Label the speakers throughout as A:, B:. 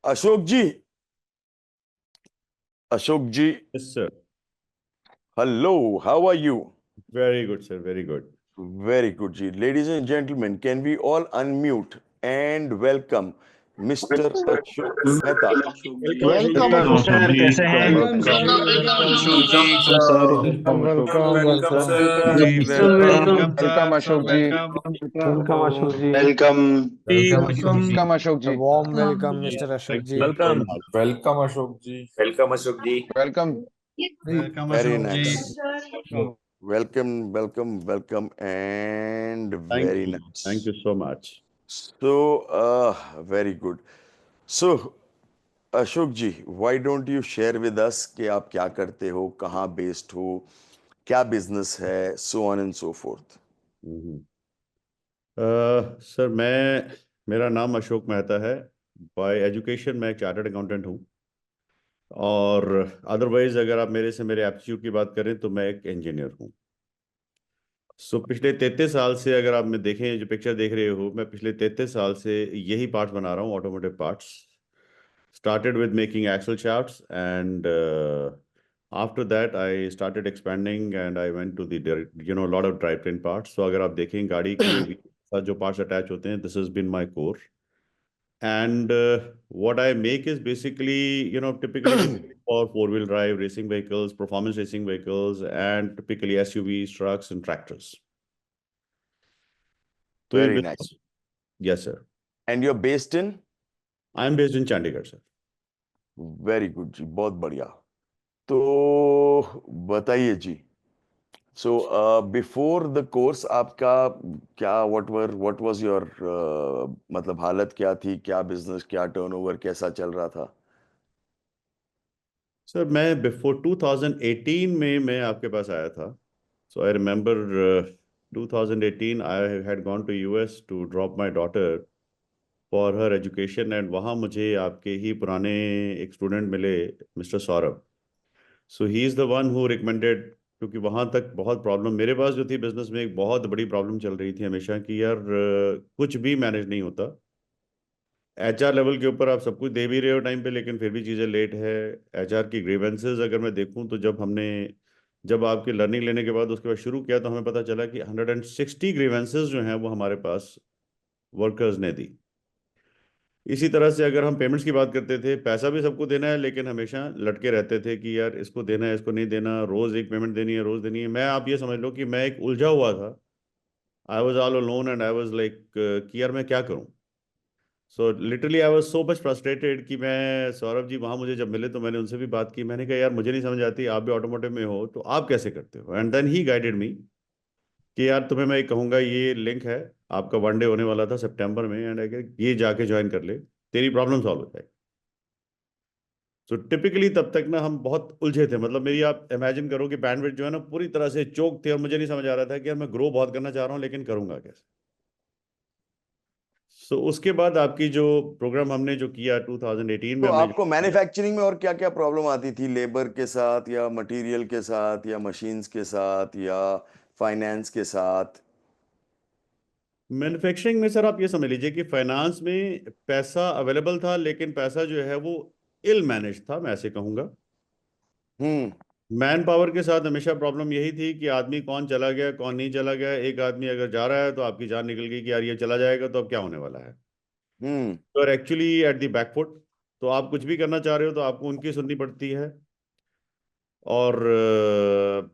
A: Ashok ji, Ashok ji,
B: Yes, sir.
A: hello, how are you?
B: Very good, sir. Very good.
A: Very good, ji. Ladies and gentlemen, can we all unmute and welcome Mr. Ashok Mehta?
C: Welcome Ashok sir, कैसे हैं?
D: Welcome Ashok ji.
C: Welcome sir,
D: welcome Ashok ji.
C: Welcome Ashok ji.
D: Welcome
C: welcome
D: Ashok ji.
C: Warm welcome mister Ashok ji.
B: Welcome.
E: Welcome Ashok ji.
F: Welcome Ashok ji.
D: Welcome
A: Very nice. Welcome, welcome, welcome, and
B: Thank
A: very
B: you.
A: nice.
B: Thank you so much.
A: So, very good. So, Ashok ji, why don't you share with us कि आप क्या करते हो, कहाँ based हो, क्या business है, so on and so forth.
B: Sir मेरा नाम अशोक मेहता है। बाय एजुकेशन मैं चार्टर्ड अकाउंटेंट हूँ, और अदरवाइज अगर आप मेरे एप्टीट्यूड की बात करें तो मैं एक इंजीनियर हूँ। पिछले 33 साल से, अगर आप में देखें, जो पिक्चर देख रहे हो, मैं पिछले 33 साल से यही पार्ट्स बना रहा हूँ, automotive parts. Started with making axle shafts, and after that I started expanding and I went to the lot of drivetrain parts. So अगर आप देखें गाड़ी के साथ जो parts attach होते हैं, this has been my core. And what I make is basically, typically for four-wheel drive racing vehicles, performance racing vehicles, and typically SUVs, trucks, and tractors. So
A: Very nice.
B: Yes, sir.
A: And you're based in?
B: I am based in Chandigarh, sir.
A: Very good ji, बहुत बढ़िया। तो बताइए जी, so before the course आपका क्या, what was your मतलब हालत क्या थी, क्या बिजनेस, क्या टर्नओवर कैसा चल रहा था?
B: सर मैं बिफोर 2018 में मैं आपके पास आया था। So I remember 2018 I had gone to US to drop my daughter for her education, and वहाँ मुझे आपके ही पुराने एक स्टूडेंट मिले, mister Saurabh. So he is the one who recommended, क्योंकि वहाँ तक बहुत प्रॉब्लम मेरे पास जो थी बिजनेस में, एक बहुत बड़ी प्रॉब्लम चल रही थी हमेशा कि यार कुछ भी मैनेज नहीं होता। एचआर लेवल के ऊपर आप सब कुछ दे भी रहे हो टाइम पे, लेकिन फिर भी चीज़ें लेट है। एचआर की ग्रीवेंसेस अगर मैं देखूं तो जब आपकी लर्निंग लेने के बाद उसके बाद शुरू किया, तो हमें पता चला कि 160 ग्रीवेंसेस जो हैं वो हमारे पास वर्कर्स ने दी। इसी तरह से अगर हम पेमेंट्स की बात करते थे, पैसा भी सबको देना है, लेकिन हमेशा लटके रहते थे कि यार इसको देना है, इसको नहीं देना, रोज एक पेमेंट देनी है, रोज देनी है। मैं, आप ये समझ लो कि मैं एक उलझा हुआ था। I was all alone and I was like कि यार मैं क्या करूं। So literally I was so much frustrated कि मैं, सौरभ जी वहाँ मुझे जब मिले तो मैंने उनसे भी बात की। मैंने कहा यार मुझे नहीं समझ आती, आप भी ऑटोमोटिव में हो तो आप कैसे करते हो। And then he guided me कि यार तुम्हें मैं कहूँगा, ये लिंक है, आपका वन डे होने वाला था सितंबर में, एंड ये जाके ज्वाइन कर ले, तेरी प्रॉब्लम सॉल्व हो जाएगी। सो टिपिकली तब तक ना हम बहुत उलझे थे। मतलब मेरी, आप इमेजिन करो कि बैंडविड्थ जो है ना पूरी तरह से चोक थे, और मुझे नहीं समझ आ रहा था कि यार मैं ग्रो बहुत करना चाह रहा हूँ, लेकिन करूँगा कैसे। उसके बाद आपकी जो प्रोग्राम हमने जो किया 2018 में,
A: तो
B: हमने
A: आपको मैन्युफैक्चरिंग में और क्या क्या प्रॉब्लम आती थी, लेबर के साथ या मटेरियल के साथ या मशीन्स के साथ या फाइनेंस के साथ?
B: मैन्युफैक्चरिंग में सर आप ये समझ लीजिए कि फाइनेंस में पैसा अवेलेबल था, लेकिन पैसा जो है वो इल मैनेज था, मैं ऐसे कहूँगा।
A: हम्म।
B: मैन पावर के साथ हमेशा प्रॉब्लम यही थी कि आदमी कौन चला गया, कौन नहीं चला गया। एक आदमी अगर जा रहा है तो आपकी जान निकल गई कि यार ये चला जाएगा तो अब क्या होने वाला है।
A: हम्म।
B: तो एक्चुअली एट द बैकफुट, तो आप कुछ भी करना चाह रहे हो तो आपको उनकी सुननी पड़ती है। और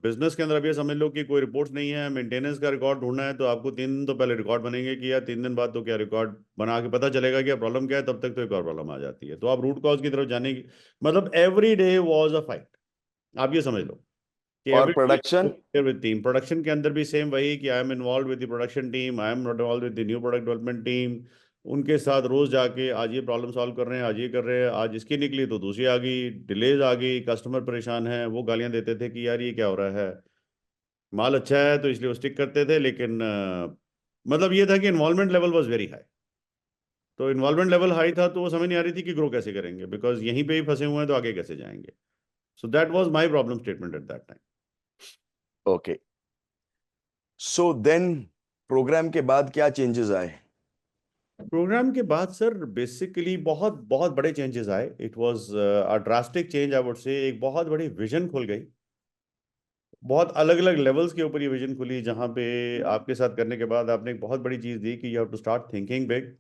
B: बिजनेस के अंदर अब ये समझ लो कि कोई रिपोर्ट्स नहीं है, मेंटेनेंस का रिकॉर्ड ढूंढना है तो आपको 3 दिन तो पहले रिकॉर्ड बनेंगे कि यार 3 दिन बाद तो क्या रिकॉर्ड बना के पता चलेगा कि प्रॉब्लम क्या है, तब तक तो एक और प्रॉब्लम आ जाती है। तो आप रूट कॉज की तरफ जाने की, मतलब every day was a fight, आप ये समझ लो कि
A: और
B: every
A: production?
B: Day with team. Production के अंदर भी सेम वही कि I am involve with the production team, I am involve with the new product development team. उनके साथ रोज जाके आज ये प्रॉब्लम सॉल्व कर रहे हैं, आज ये कर रहे हैं, आज इसकी निकली तो दूसरी आ गई, डिलेज आ गई, कस्टमर परेशान है, वो गालियां देते थे कि यार ये क्या हो रहा है। माल अच्छा है तो इसलिए वो स्टिक करते थे, लेकिन मतलब ये था कि involvement level was very high. तो इन्वॉल्वमेंट लेवल हाई था तो वो समझ नहीं आ रही थी कि ग्रो कैसे करेंगे, बिकॉज यहीं पे ही फंसे हुए हैं तो आगे कैसे जाएंगे। So that was my problem statement at that time.
A: Okay, so then program के बाद क्या चेंजेस आए?
B: प्रोग्राम के बाद सर बेसिकली बहुत बहुत बड़े चेंजेस आए। It was a drastic change, I would से। एक बहुत बड़ी विजन खुल गई, बहुत अलग अलग लेवल्स के ऊपर ये विजन खुली, जहाँ पे आपके साथ करने के बाद आपने एक बहुत बड़ी चीज दी कि you have to start thinking big,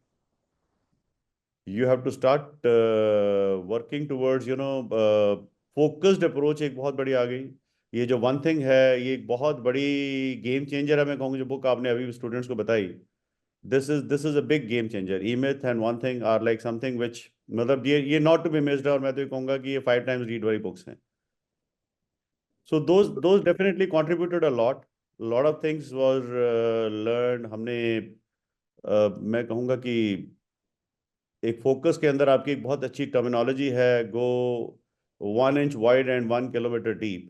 B: you have to start working towards focused approach. एक बहुत बड़ी आ गई। ये जो वन थिंग है, ये एक बहुत बड़ी गेम चेंजर है। मैं कहूँगा जो बुक आपने अभी स्टूडेंट्स को बताई, this is a big game changer. E myth and one thing are like something which, मतलब ये नॉट टू बी मिस्ड। और मैं तो ये कहूंगा कि ये 5 times रीड वाली बुक्स हैं। So those definitely contributed a lot. Lot of things was learned। हमने मैं कहूँगा कि एक फोकस के अंदर आपकी एक बहुत अच्छी टर्मिनोलॉजी है, go 1 inch wide and 1 kilometer deep.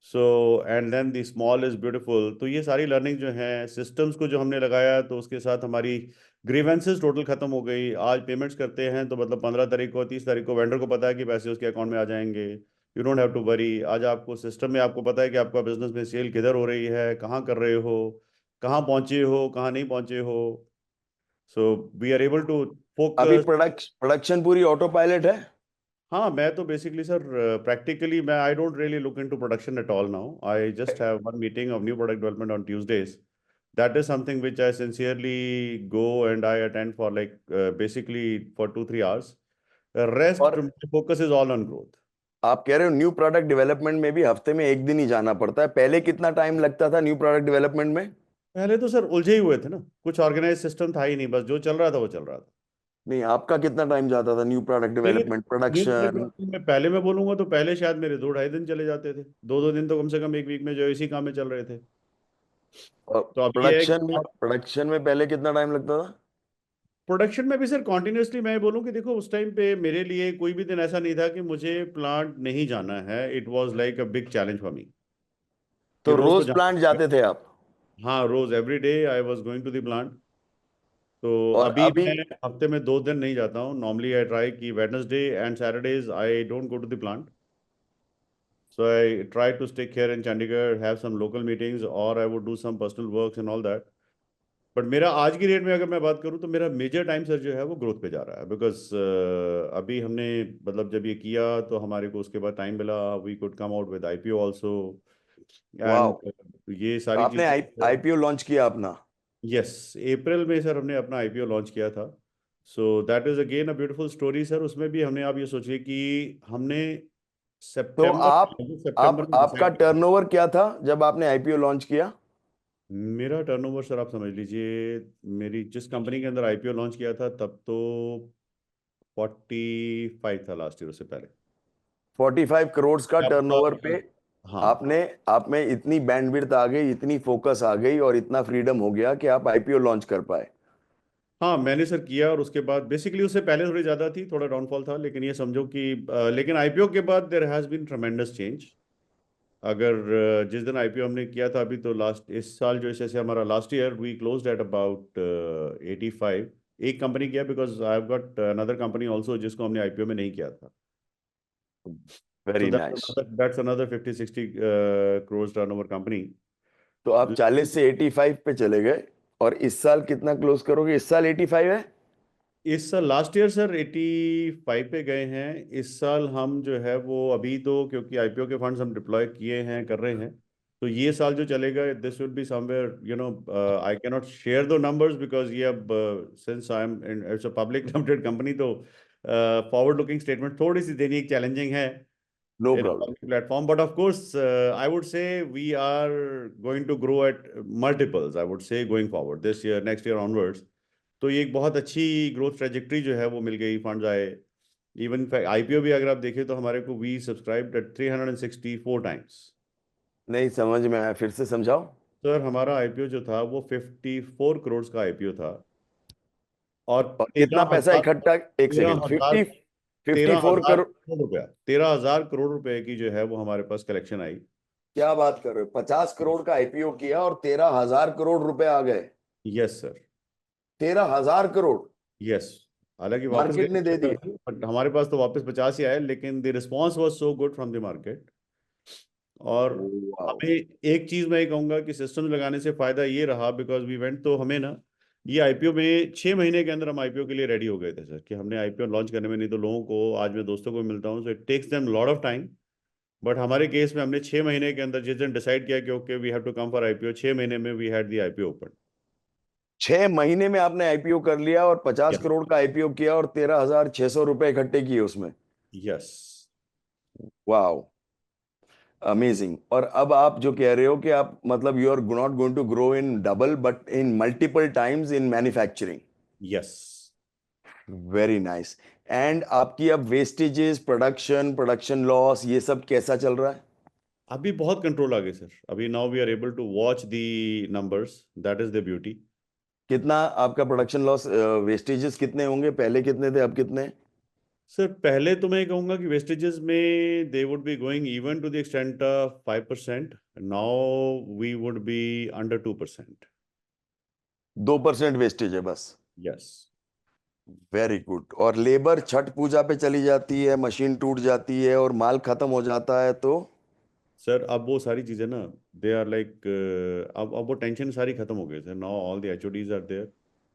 B: So and then the small is beautiful. तो ये सारी लर्निंग जो है, सिस्टम्स को जो हमने लगाया, तो उसके साथ हमारी ग्रीवेंसेस टोटल खत्म हो गई। आज पेमेंट्स करते हैं तो मतलब 15 तारीख को, 30 तारीख को वेंडर को पता है कि पैसे उसके अकाउंट में आ जाएंगे। You don't have to worry. आज आपको सिस्टम में आपको पता है कि आपका बिजनेस में सेल किधर हो रही है, कहाँ कर रहे हो, कहाँ पहुंचे हो, कहाँ नहीं पहुंचे हो। So we are able to
A: अभी
B: फोकस।
A: प्रोडक्शन पूरी ऑटो पायलट है?
B: हाँ, मैं तो बेसिकली सर प्रैक्टिकली मैं I don't really look into production at all now. I just have one meeting of new product development on Tuesdays. That is something which I sincerely go and I attend for like basically for 2-3 hours. The rest
A: और
B: focus is all on growth.
A: आप कह रहे हो new product development में भी हफ्ते में एक दिन ही जाना पड़ता है, पहले कितना टाइम लगता था न्यू प्रोडक्ट डेवलपमेंट में?
B: पहले तो सर उलझे ही हुए थे ना, कुछ ऑर्गेनाइज सिस्टम था ही नहीं, बस जो चल रहा था वो चल रहा था।
A: नहीं, आपका कितना टाइम जाता था न्यू प्रोडक्ट
B: मेरे
A: डेवलपमेंट,
B: न्यू
A: प्रोडक्शन?
B: प्रोडक्ट में पहले मैं बोलूंगा तो पहले शायद मेरे 2-2.5 दिन चले जाते थे। 2-2 दिन तो कम से कम एक वीक में जो इसी काम में चल रहे थे।
A: और
B: तो अब ये है कि
A: प्रोडक्शन में पहले कितना टाइम लगता था?
B: प्रोडक्शन में भी सर कॉन्टिन्यूसली मैं बोलूं कि देखो, उस टाइम पे मेरे लिए कोई भी दिन ऐसा नहीं था कि मुझे प्लांट नहीं जाना है। It was like a big challenge for me कि
A: तो
B: रोज तो
A: रोज प्लांट
B: जाना।
A: जाते थे आप?
B: हाँ, रोज every day I was going to the plant. तो
A: और
B: अभी
A: अभी?
B: मैं हफ्ते में 2 दिन नहीं जाता हूँ। नॉर्मली आई ट्राई कि Wednesday and Saturdays I don't go to the plant. So I try to stay here in Chandigarh, have some local meetings, और I would do some personal works and all that. But मेरा आज की date में अगर मैं बात करूं तो मेरा मेजर टाइम सर जो है वो ग्रोथ पे जा रहा है। बिकॉज अभी हमने मतलब जब ये किया तो हमारे को उसके बाद टाइम मिला, we could come out with IPO also.
A: वाह,
B: एंड ये सारी
A: आपने
B: चीजें।
A: आईपीओ लॉन्च किया अपना?
B: यस, अप्रैल में सर हमने अपना आईपीओ लॉन्च किया था। So that is again a beautiful story sir. उसमें भी हमने, आप ये सोचिए कि हमने
A: तो
B: सितंबर सितंबर
A: आप
B: में
A: आपका
B: डिसाइड किया।
A: टर्नओवर क्या था जब आपने आईपीओ लॉन्च किया?
B: मेरा टर्नओवर सर आप समझ लीजिए, मेरी जिस कंपनी के अंदर आईपीओ लॉन्च किया था तब तो 45 था लास्ट ईयर, उससे पहले।
A: 45 करोड़ का
B: आपका,
A: टर्नओवर पे
B: हाँ।
A: आपने, आप में इतनी बैंडविड्थ आ गई, इतनी फोकस आ गई और इतना फ्रीडम हो गया कि आप आईपीओ लॉन्च कर पाए?
B: हाँ, मैंने सर किया, और उसके बाद बेसिकली उससे पहले थोड़ी ज़्यादा थी, थोड़ा डाउनफॉल था, लेकिन ये समझो कि लेकिन आईपीओ के बाद there has been tremendous change. अगर जिस दिन आईपीओ हमने किया था, अभी तो लास्ट इस साल जो जैसे हमारा last year we closed at about 85। एक कंपनी किया because I have got another company also जिसको हमने आईपीओ में नहीं किया था। So
A: very nice.
B: That's another 50-60 crores turnover company.
A: तो आप 40 से 85 पे चले गए, और इस साल कितना क्लोज करोगे? इस साल 85 है?
B: इस साल लास्ट ईयर सर 85 पे गए हैं। इस साल हम जो है वो अभी तो क्योंकि आईपीओ के फंड्स हम डिप्लॉय किए हैं, कर रहे हैं, तो ये साल जो चलेगा this will be somewhere I cannot नॉट शेयर दो नंबर्स बिकॉज ये अब since I am it's a public limited company, तो फॉरवर्ड लुकिंग स्टेटमेंट थोड़ी सी देनी एक चैलेंजिंग है
A: no
B: in a
A: problem.
B: public platform. But of course, I would say we are going to grow at multiples, I would say, going forward this year, next year onwards. तो ये एक बहुत अच्छी ग्रोथ ट्रेजेक्टरी जो है वो मिल गई, funds आए। इवन आईपीओ भी अगर आप देखें तो हमारे को वी सब्सक्राइब्ड एट 364 टाइम्स।
A: नहीं समझ में आया, फिर से समझाओ।
B: सर हमारा आईपीओ जो था वो 54 करोड़ का आईपीओ था, और
A: और
B: तेरह
A: कितना पैसा
B: हजार
A: इकट्ठा? एक
B: तेरह
A: सेकंड,
B: हजार
A: 54 करोड़?
B: 13,000 करोड़ रुपए की जो है वो हमारे पास कलेक्शन आई।
A: क्या बात कर रहे हो? 50 करोड़ का आईपीओ किया और 13,000 करोड़ रुपए आ गए?
B: Yes sir.
A: 13,000 करोड़
B: यस, हालांकि वापस
A: मार्केट ने दे
B: गए,
A: दिए?
B: बट हमारे पास तो वापस 50 ही आए, लेकिन the response was so good from the market. और
A: वाओ।
B: हमें एक चीज मैं ये कहूंगा कि सिस्टम लगाने से फायदा ये रहा, बिकॉज वी वेंट, तो हमें ना ये आईपीओ में 6 महीने के अंदर हम आईपीओ के लिए रेडी हो गए थे सर, कि हमने आईपीओ लॉन्च करने में, नहीं तो लोगों को, आज मैं दोस्तों को मिलता हूँ, so it takes them lot of time, but हमारे केस में हमने 6 महीने के अंदर जिस दिन डिसाइड किया कि okay we have to come for IPO, 6 महीने में we had the IPO open.
A: 6 महीने में आपने आईपीओ कर लिया और 50
B: Yes.
A: करोड़ का आईपीओ किया और 13,600 रुपए इकट्ठे किए उसमें।
B: यस।
A: Wow, amazing. और अब आप जो कह रहे हो कि आप मतलब you are not going to grow in double but in multiple times in manufacturing.
B: Yes.
A: Very nice. And आपकी अब वेस्टेजेस, प्रोडक्शन लॉस, ये सब कैसा चल रहा है?
B: अभी बहुत कंट्रोल आ गए सर, अभी now we are able to watch the numbers, that is the beauty.
A: कितना आपका प्रोडक्शन लॉस, वेस्टेजेस कितने होंगे? पहले कितने थे, अब कितने?
B: सर पहले तो मैं कहूंगा कि वेस्टेजेस में they would be going even to the extent of 5%, now we would be under 2%।
A: 2% wastage है बस?
B: यस।
A: Very good. और लेबर छठ पूजा पे चली जाती है, मशीन टूट जाती है और माल खत्म हो जाता है तो?
B: सर अब वो सारी चीजें ना, दे आर लाइक, अब वो टेंशन सारी खत्म हो गई sir, now all the HODs are there,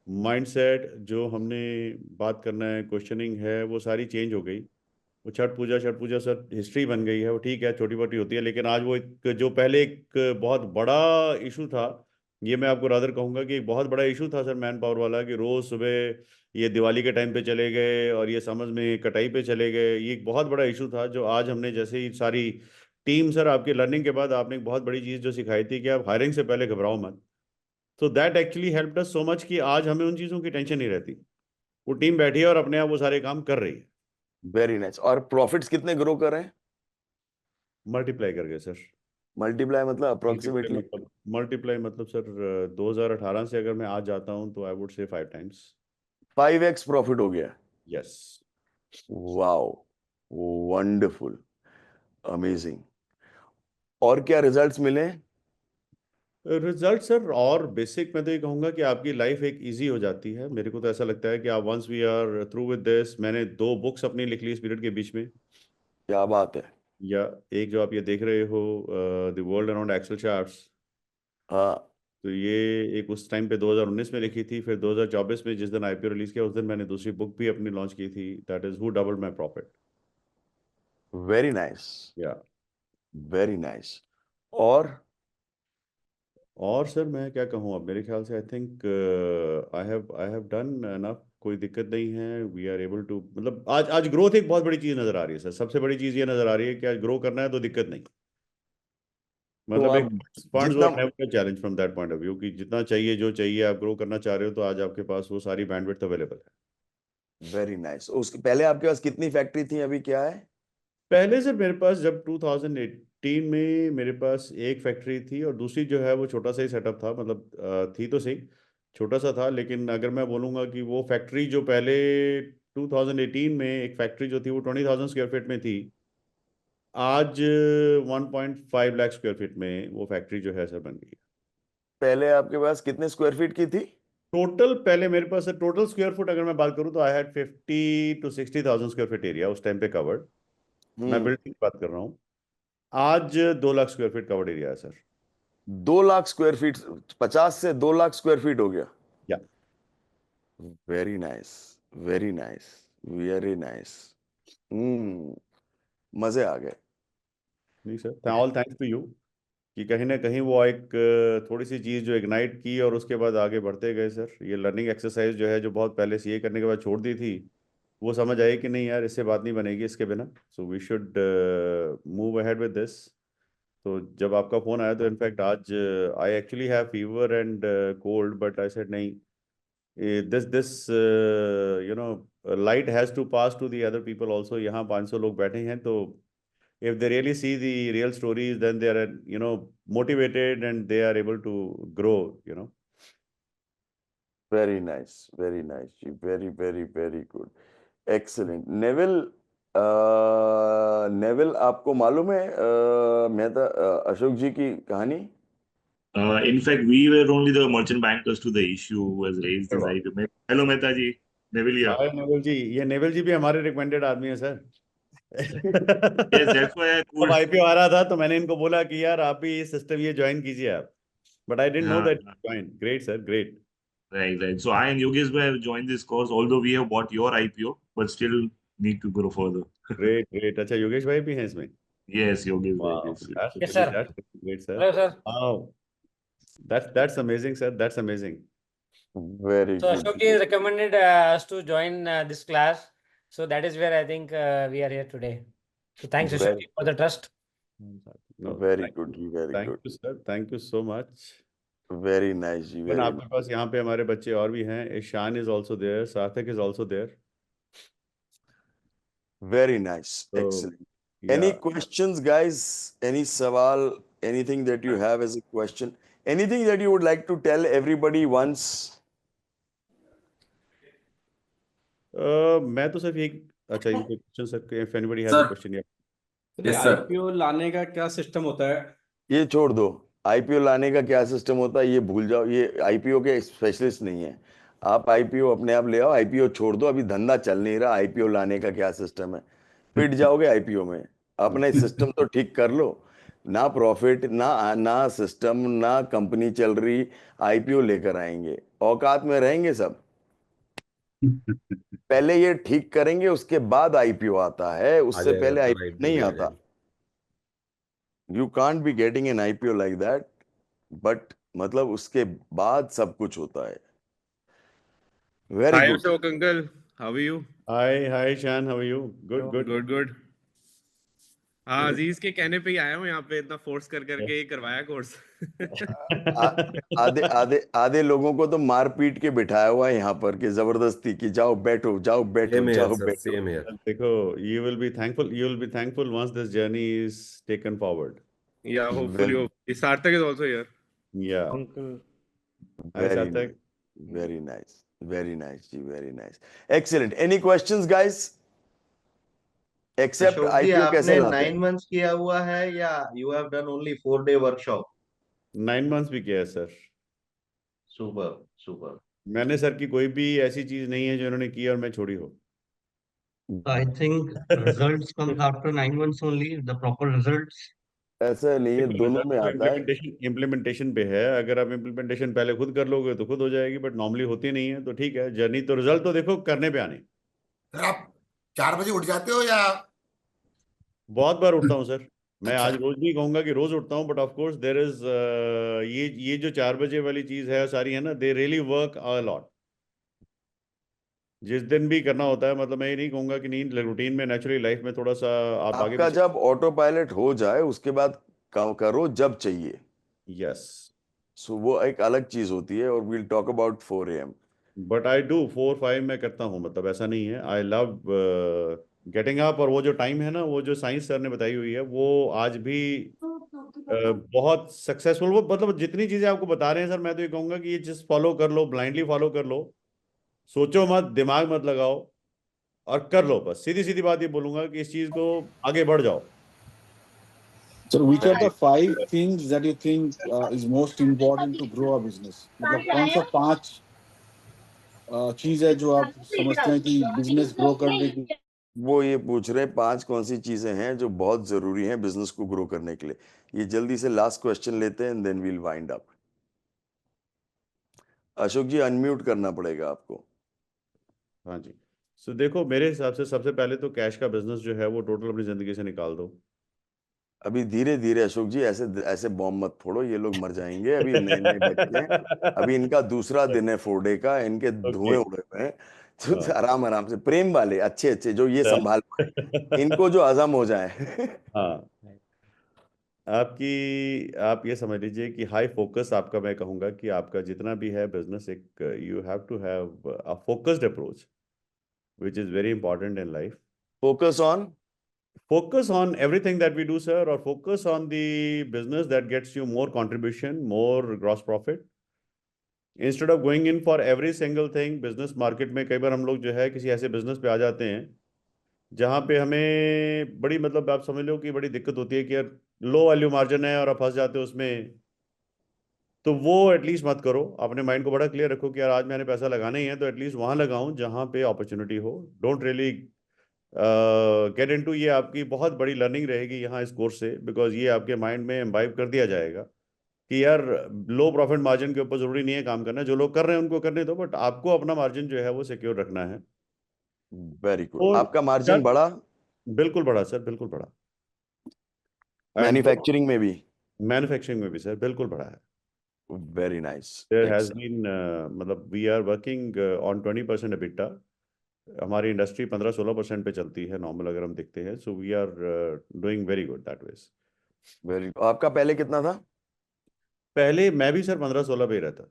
B: mindset जो हमने बात करना है, क्वेश्चनिंग है, वो सारी चेंज हो गई। वो छठ पूजा सर हिस्ट्री बन गई है, वो ठीक है छोटी मोटी होती है, लेकिन आज वो एक जो पहले एक बहुत बड़ा इशू था, ये मैं आपको रादर कहूंगा कि एक बहुत बड़ा इशू था सर मैन पावर वाला, कि रोज सुबह ये दिवाली के टाइम पे चले गए और ये समझ में कटाई पे चले गए, ये एक बहुत बड़ा इशू था, जो आज हमने जैसे ही सारी टीम, सर आपके लर्निंग के बाद आपने एक बहुत बड़ी चीज़ जो सिखाई थी कि आप हायरिंग से पहले घबराओ मत, तो that actually helped us so much कि आज हमें उन चीज़ों की टेंशन नहीं रहती, वो टीम बैठी है और अपने आप वो सारे काम कर रही है।
A: Very nice. और प्रॉफिट्स कितने ग्रो कर रहे हैं?
B: मल्टीप्लाई कर गए सर।
A: मल्टीप्लाई मतलब अप्रोक्सीमेटली?
B: मल्टीप्लाई मतलब सर 2018 से अगर मैं आज जाता हूँ तो आई वुड से 5 टाइम्स।
A: 5x प्रॉफिट हो गया?
B: यस।
A: Wow, wonderful, amazing. और क्या रिजल्ट्स मिले?
B: रिजल्ट सर और बेसिक मैं तो ये कहूँगा कि आपकी लाइफ एक इजी हो जाती है, मेरे को तो ऐसा लगता है कि आप once we are through with this, मैंने 2 बुक्स अपनी लिख ली इस पीरियड के बीच में,
A: क्या बात है।
B: या एक जो आप ये देख रहे हो the world around Excel charts,
A: हाँ,
B: तो ये एक उस टाइम पे 2019 में लिखी थी, फिर 2024 में जिस दिन आईपीओ रिलीज किया उस दिन मैंने दूसरी बुक भी अपनी लॉन्च की थी, that is who doubled my profit.
A: Very nice,
B: या
A: वेरी नाइस। और
B: सर मैं क्या कहूँ, अब मेरे ख्याल से I think I have done enough, कोई दिक्कत नहीं है, वी आर एबल टू, मतलब आज आज ग्रोथ एक बहुत बड़ी चीज नजर आ रही है सर, सबसे बड़ी चीज ये नजर आ रही है कि आज ग्रो करना है तो दिक्कत नहीं,
A: तो
B: मतलब एक
A: आप
B: फंड्स
A: जितना,
B: were never challenge from that point of view, कि जितना चाहिए जो चाहिए आप ग्रो करना चाह रहे हो तो आज आपके पास वो सारी बैंडविड्थ अवेलेबल है।
A: Very nice. उसके पहले आपके पास कितनी फैक्ट्री थी, अभी क्या है?
B: पहले से मेरे पास जब 2018 में मेरे पास एक फैक्ट्री थी, और दूसरी जो है वो छोटा सा ही सेटअप था, मतलब थी तो सही, छोटा सा था, लेकिन अगर मैं बोलूँगा कि वो फैक्ट्री जो पहले 2018 में एक फैक्ट्री जो थी वो 20,000 स्क्वायर फीट में थी, आज 1.5 लाख स्क्वायर फीट में वो फैक्ट्री जो है सर बन गई।
A: पहले आपके पास कितने स्क्वायर फीट की थी?
B: टोटल पहले मेरे पास टोटल स्क्वायर फुट अगर मैं बात करूं तो I had 50 to 60,000 square feet area उस टाइम पे कवर्ड, मैं
A: हम्म।
B: बिल्डिंग की बात कर रहा हूँ। आज 2 lakh square feet covered area है सर।
A: 2 लाख स्क्वायर फीट, 50 से 2 लाख स्क्वायर फीट हो गया?
B: Yeah
A: very nice, very nice, very nice. Hmm, मजे आ गए।
B: नहीं sir, all thanks to you, कि कहीं ना कहीं वो एक थोड़ी सी चीज़ जो इग्नाइट की और उसके बाद आगे बढ़ते गए सर, ये लर्निंग एक्सरसाइज जो है जो बहुत पहले सीए करने के बाद छोड़ दी थी, वो समझ आई कि नहीं यार इससे बात नहीं बनेगी इसके बिना, so we should move ahead with this. तो जब आपका फोन आया तो इनफैक्ट आज I actually have fever and cold, but I said नहीं, this you know light has to pass to the other people also, यहाँ 500 लोग बैठे हैं, तो if they really see the real stories then they are motivated and they are able to grow.
A: Very nice, very nice जी, very very very good, excellent. Neville, Neville आपको मालूम है मेहता, अशोक जी की कहानी?
E: In fact, we were only the merchant bankers to the issue was raised this IPO. Hello, Mehta ji. Neville here.
B: Hi Neville ji, ये Neville ji भी हमारे recommended आदमी है sir.
E: Yes, that's why I
B: अब
E: could.
B: आईपीओ आ रहा था तो मैंने इनको बोला कि यार आप भी ये सिस्टम ये ज्वाइन कीजिए आप, बट आई डिडंट नो
E: हाँ,
B: that join. Great sir, great.
E: Right. So I and Yogesh bhai have joined this course, although we have bought your IPO, but still need to grow further.
B: Great, great. अच्छा, योगेश भाई भी हैं इसमें?
E: Yes, Yogesh bhai.
B: Wow,
E: Yes.
C: Yes, sir.
B: that's great, sir.
C: Hello, sir.
B: Wow, that's amazing, sir. That's amazing.
A: Very
C: So
A: good.
C: Ashok ji recommended us to join this class. So that is where I think we are here today. So thanks Ashok ji for the trust.
B: No,
A: Very
B: thank
A: good,
B: you.
A: very
B: Thank
A: good.
B: you, sir. Thank you so much.
A: Very nice ji,
B: Even
A: very
B: आपके पास यहाँ पे हमारे बच्चे और भी हैं. Ishan is also there. Sarthak is also there.
A: very nice.
B: So,
A: Excellent. Any
B: yeah.
A: questions, guys? Any सवाल? Anything that you have as a question? Anything that you would like to tell everybody once?
B: मैं तो सिर्फ एक अच्छा ये question sir, if anybody has a
F: Sir.
B: question, yeah.
F: Yes, sir.
G: IPO लाने का क्या सिस्टम होता है?
A: ये छोड़ दो. आईपीओ लाने का क्या सिस्टम होता है ये भूल जाओ. ये आईपीओ के स्पेशलिस्ट नहीं है. आप आईपीओ अपने आप ले आओ. आईपीओ छोड़ दो. अभी धंधा चल नहीं रहा. आईपीओ लाने का क्या सिस्टम है? पिट जाओगे आईपीओ में. अपना सिस्टम तो ठीक कर लो. ना प्रॉफिट, ना सिस्टम, ना कंपनी चल रही. आईपीओ लेकर आएंगे. औकात में रहेंगे सब. पहले ये ठीक करेंगे, उसके बाद आईपीओ आता है. उससे पहले आईपीओ नहीं आता. You can't be getting an IPO like that, but मतलब उसके बाद सब कुछ होता है. Very
D: Hi,
A: good.
D: Ashok uncle. How are you?
B: Hi Ishan, how are you? Good.
D: Good. हाँ, अजीज के कहने पे ही आया हूँ यहाँ पे, इतना फोर्स कर करके ही करवाया कोर्स.
A: आधे लोगों को तो मार पीट के बिठाया हुआ है यहाँ पर कि जबरदस्ती कि जाओ बैठो.
B: देखो, you will be thankful once this journey is taken forward.
D: Yeah, hopefully. Sarthak is also here.
B: Yeah.
C: Uncle.
B: Hi
A: very
B: Sarthak.
A: nice. Very nice ji, very nice. Excellent. Any questions, guys? Except
H: Ashok ji,
A: IPO कैसे
H: आपने
A: लाते हैं?
H: 9 months किया हुआ है या you have done only 4-day workshop?
B: 9 months भी किया है सर.
H: सुपर.
B: मैंने सर की कोई भी ऐसी चीज नहीं है जो इन्होंने की और मैं छोड़ी हो.
I: I think results comes after 9 months only, the proper results.
A: ऐसा नहीं है, दोनों में आता है.
B: इम्प्लीमेंटेशन पे है. अगर आप इम्प्लीमेंटेशन पहले खुद कर लोगे तो खुद हो जाएगी, बट नॉर्मली होती नहीं है. तो ठीक है, जर्नी तो रिजल्ट तो देखो करने पे आने.
J: सर आप 4 बजे उठ जाते हो या?
B: बहुत बार उठता हूँ सर. मैं आज रोज नहीं कहूंगा कि रोज उठता हूँ, but of course there is ये जो 4 बजे वाली चीज है सारी है ना, they really work a lot. जिस दिन भी करना होता है, मतलब मैं ये नहीं कहूंगा कि नहीं, रूटीन में नेचुरली लाइफ में थोड़ा सा आप आगे
A: आपका जब ऑटो पायलट हो जाए उसके बाद करो जब चाहिए.
B: यस.
A: सो वो एक अलग चीज होती है. और we'll talk about 4 AM.
B: But I do 4-5 मैं करता हूँ, मतलब ऐसा नहीं है. I love getting up. और वो जो टाइम है ना, वो जो साइंस सर ने बताई हुई है, वो आज भी बहुत सक्सेसफुल. वो मतलब जितनी चीजें आपको बता रहे हैं सर, मैं तो ये कहूंगा कि ये जस्ट फॉलो कर लो, ब्लाइंडली फॉलो कर लो. सोचो मत, दिमाग मत लगाओ और कर लो. बस सीधी सीधी बात ये बोलूंगा कि इस चीज को आगे बढ़ जाओ.
K: So which are the 5 things that you think is most important to grow a business? मतलब कौन सा 5 चीज है जो आप समझते हैं कि बिजनेस ग्रो करने की?
A: वो ये पूछ रहे हैं 5 कौन सी चीजें हैं जो बहुत जरूरी हैं बिजनेस को ग्रो करने के लिए. ये जल्दी से लास्ट क्वेश्चन लेते हैं and then we'll wind up. Ashok ji unmute करना पड़ेगा आपको.
B: हाँ जी. सो देखो, मेरे हिसाब से सबसे पहले तो कैश का बिजनेस जो है वो टोटल अपनी जिंदगी से निकाल दो.
A: अभी धीरे धीरे अशोक जी, ऐसे बॉम्ब मत फोड़ो. ये लोग मर जाएंगे. अभी नए बच्चे हैं. अभी इनका दूसरा दिन है 4 डे का. इनके धुएं उड़े हुए हैं. तो आराम से प्रेम वाले अच्छे जो ये संभाल पाए, इनको जो हजम हो जाए.
B: हाँ. आप ये समझ लीजिए कि हाई फोकस आपका, मैं कहूंगा कि आपका जितना भी है बिजनेस, एक you have to have a focused approach which is very important in life.
A: Focus on
B: everything that we do, sir, or focus on the business that gets you more contribution, more gross profit, instead of going in for every single thing. business market में कई बार हम लोग जो है किसी ऐसे business पे आ जाते हैं जहाँ पे हमें बड़ी, मतलब आप समझ लो कि बड़ी दिक्कत होती है कि यार लो वैल्यू मार्जिन है और आप फंस जाते हो उसमें. तो वो एटलीस्ट मत करो. अपने माइंड को बड़ा क्लियर रखो कि यार आज मैंने पैसा लगाना ही है तो एटलीस्ट वहां लगाऊं जहां पे अपॉर्चुनिटी हो. डोंट रियली गेट इनटू, ये आपकी बहुत बड़ी लर्निंग रहेगी यहाँ इस कोर्स से, बिकॉज ये आपके माइंड में एम्बाइब कर दिया जाएगा कि यार लो प्रॉफिट मार्जिन के ऊपर जरूरी नहीं है काम करना, जो लोग कर रहे हैं उनको करने दो, बट आपको अपना मार्जिन जो है वो सिक्योर रखना है।
A: Very good.
B: और
A: आपका मार्जिन बढ़ा
B: बिल्कुल बढ़ा सर, बिल्कुल बढ़ा।
A: मैन्युफैक्चरिंग में भी?
B: मैन्युफैक्चरिंग में भी सर बिल्कुल बढ़ा है।
A: Very nice.
B: There has been मतलब we are working on 20% EBITDA। हमारी इंडस्ट्री 15-16% पे चलती है नॉर्मल अगर हम देखते हैं, so we are doing very good that ways.
A: Very. आपका पहले कितना था?
B: पहले मैं भी सर 15-16 पे ही रहता।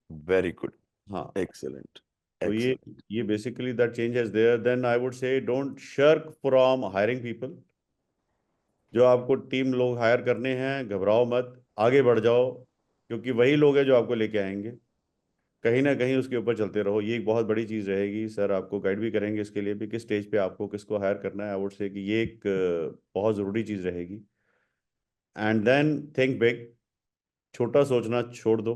A: Very good.
B: हाँ,
A: एक्सीलेंट
B: तो
A: एक्सीलेंट।
B: ये basically that change is there. Then I would say don't shirk from hiring people. जो आपको टीम लोग हायर करने हैं, घबराओ मत, आगे बढ़ जाओ, क्योंकि वही लोग हैं जो आपको लेके आएंगे। कहीं ना कहीं उसके ऊपर चलते रहो, ये एक बहुत बड़ी चीज़ रहेगी। सर आपको गाइड भी करेंगे इसके लिए भी, किस स्टेज पे आपको किसको हायर करना है। आई वुड से कि ये एक बहुत ज़रूरी चीज़ रहेगी। एंड देन थिंक बिग, छोटा सोचना छोड़ दो,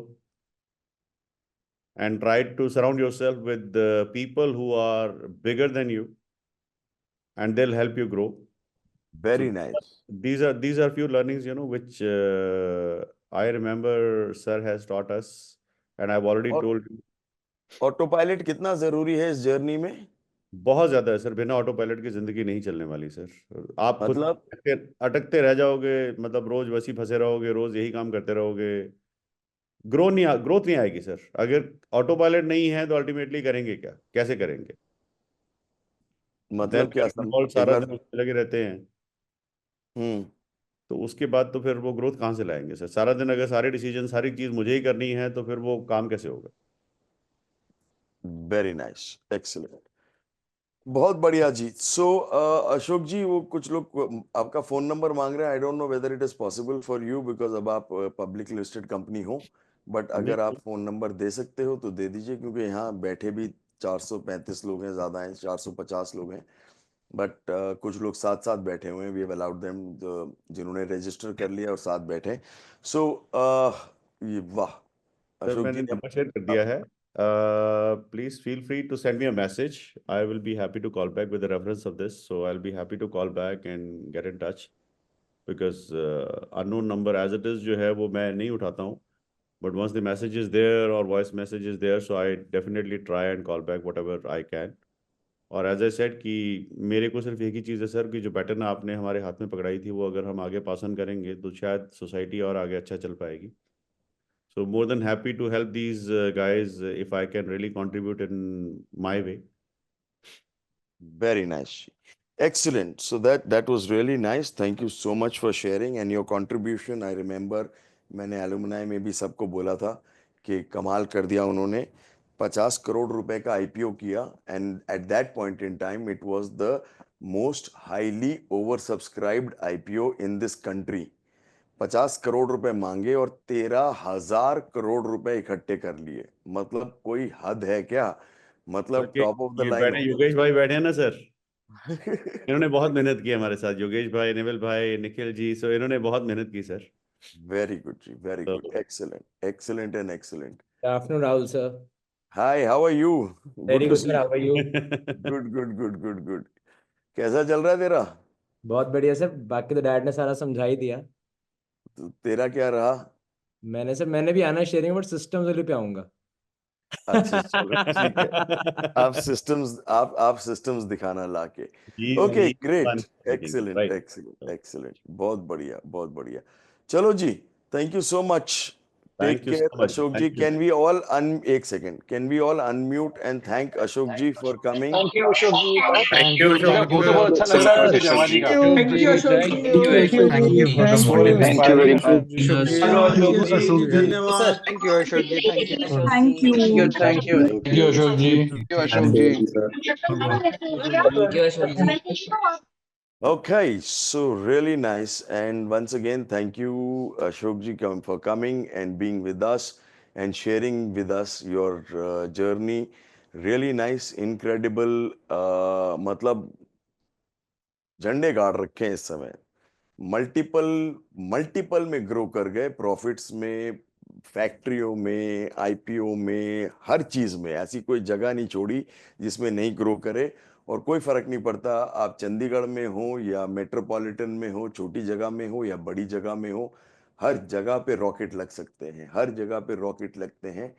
B: and try to surround yourself with the people who are bigger than you, and they'll help you grow.
A: Very
B: So
A: nice.
B: these are few learnings, you know, which I remember sir has taught us, and I've already
A: और
B: told you.
A: Auto pilot कितना जरूरी है इस journey में?
B: बहुत ज्यादा है sir, बिना ऑटो पायलट की जिंदगी नहीं चलने वाली सर। आप खुद
A: मतलब
B: अटकते रह जाओगे, मतलब रोज वैसी फंसे रहोगे, रोज यही काम करते रहोगे, ग्रोथ नहीं आएगी सर। अगर ऑटो पायलट नहीं है तो अल्टीमेटली करेंगे क्या, कैसे करेंगे? देन
A: मतलब क्या एक
B: सारा
A: बार।
B: दिन उसमें लगे रहते हैं,
A: हम्म।
B: तो उसके बाद तो फिर वो ग्रोथ कहाँ से लाएंगे सर? सारा दिन अगर सारे डिसीजन सारी चीज मुझे ही करनी है तो फिर वो काम कैसे होगा?
A: Very nice excellent. बहुत बढ़िया जी। सो अशोक जी, वो कुछ लोग आपका फोन नंबर मांग रहे हैं। I don't know whether it is possible for you because अब आप पब्लिक लिस्टेड कंपनी हो, बट अगर
B: नहीं,
A: आप फोन नंबर दे सकते हो तो दे दीजिए, क्योंकि यहाँ बैठे भी 435 लोग हैं, ज्यादा हैं, 450 लोग हैं, बट कुछ लोग साथ साथ बैठे हुए हैं। वी हैव अलाउड देम, जिन्होंने रजिस्टर कर लिया और साथ बैठे। सो ये वाह
B: सर
A: अशोक
B: मैंने
A: जी।
B: नंबर शेयर कर दिया है। Please feel free to send me a message. I will be happy to call back with the reference of this, so I will be happy to call back and get in touch, because unknown number as it is जो है वो मैं नहीं उठाता हूँ, but once the message is there और voice message is there, so I definitely try and call back whatever I can. और as I said कि मेरे को सिर्फ एक ही चीज़ है सर, कि जो पैटर्न आपने हमारे हाथ में पकड़ाई थी वो अगर हम आगे पास ऑन करेंगे तो शायद सोसाइटी और आगे अच्छा चल पाएगी। So more than happy to help these guys if I can really contribute in my way.
A: Very nice. Excellent. So that was really nice. Thank you so much for sharing and your contribution. I remember मैंने alumni में भी सबको बोला था कि कमाल कर दिया उन्होंने। 50 करोड़ रुपए का आईपीओ किया, and at that point in time it was the most highly over subscribed IPO in this country. 50 crore रुपए मांगे और 13,000 करोड़ रुपए इकट्ठे कर लिए। मतलब कोई हद है क्या? मतलब टॉप ऑफ द
B: ये
A: लाइन
B: बैठे
A: हो।
B: योगेश भाई बैठे हैं ना सर, इन्होंने बहुत मेहनत की हमारे साथ, योगेश भाई, नेवल भाई, निखिल जी, सो इन्होंने बहुत मेहनत की sir.
A: Very good, Ji. Very
B: तो
A: good. Excellent. Excellent and excellent.
F: Good afternoon, Rahul sir.
A: Hi, how are you? Good
F: Very
A: to
F: good,
A: see
F: sir.
A: you.
F: How are you?
A: Good, good, good, good, good. कैसा चल रहा है तेरा?
F: बहुत बढ़िया sir, बाकी तो डैड ने सारा समझा ही दिया।
A: तो तेरा क्या रहा?
F: मैंने भी आना शेयरिंग, बट सिस्टम्स वाले पे आऊंगा।
A: अच्छा चलो ठीक है। आप सिस्टम्स दिखाना लाके। Okay great. Excellent
B: right.
A: Excellent excellent. बहुत बढ़िया बहुत बढ़िया। चलो जी, thank you so much. Take
B: thank you
A: care,
B: so much,
A: Ashok ji.
B: Thank you.
A: Can we all एक second? Can we all unmute and thank Ashok ji for coming?
L: Thank you Ashok ji,
D: thank you
L: जी का
D: Ashok
L: photo बहुत अच्छा लग रहा है जमा जी का।
I: Thank you, Ashok ji. Thank you for the
L: thank you very
I: motivation.
L: Much
H: hello Ashok ji,
I: Ashok ji.
H: धन्यवाद।
L: Thank you Ashok ji, thank you
M: Thank you.
L: Thank you
I: Thank you, Ashok ji.
L: Thank you Ashok ji.
M: Thank you, Ashok ji.
A: Okay, so really nice. And once again, thank you, Ashok ji, for coming and being with us and sharing with us your journey. Really nice, incredible. मतलब झंडे गाड़ रखे हैं इस समय। Multiple multiple में grow कर गए, प्रॉफिट्स में, फैक्ट्रियों में, आईपीओ में, हर चीज में। ऐसी कोई जगह नहीं छोड़ी जिसमें नहीं ग्रो करे। और कोई फर्क नहीं पड़ता आप चंडीगढ़ में हो या मेट्रोपॉलिटन में हो, छोटी जगह में हो या बड़ी जगह में हो, हर जगह पे रॉकेट लग सकते हैं, हर जगह पे रॉकेट लगते हैं